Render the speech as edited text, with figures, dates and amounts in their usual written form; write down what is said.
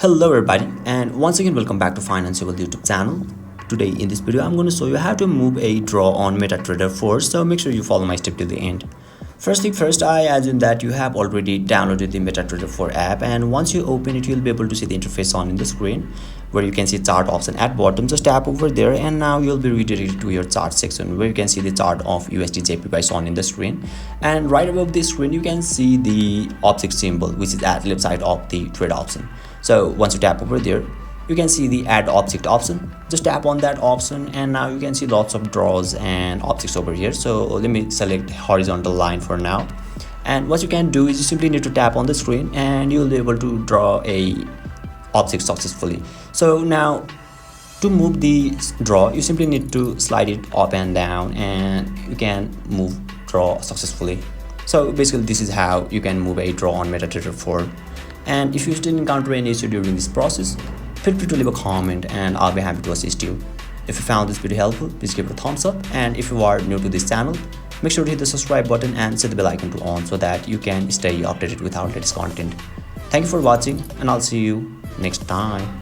Hello everybody, and once again welcome back to Financeable YouTube channel. Today in this video I'm going to show you how to move a draw on MetaTrader 4, so make sure you follow my step till the end. First thing first, I assume that you have already downloaded the MetaTrader 4 app, and once you open it you'll be able to see the interface on in the screen where you can see chart option at bottom. Just tap over there and now you'll be redirected to your chart section where you can see the chart of USD JP price on in the screen, and right above the screen you can see the object symbol which is at left side of the trade option. So once you tap over there you can see the add object option. Just tap on that option and now you can see lots of draws and objects over here. So let me select horizontal line for now, and what you can do is you simply need to tap on the screen and you'll be able to draw a object successfully. So now to move the draw you simply need to slide it up and down and you can move draw successfully. So basically this is how you can move a draw on MetaTrader 4. And if you still encounter any issue during this process, feel free to leave a comment and I'll be happy to assist you. If you found this video helpful, please give it a thumbs up, and if you are new to this channel, make sure to hit the subscribe button and set the bell icon to on so that you can stay updated with our latest content. Thank you for watching and I'll see you next time.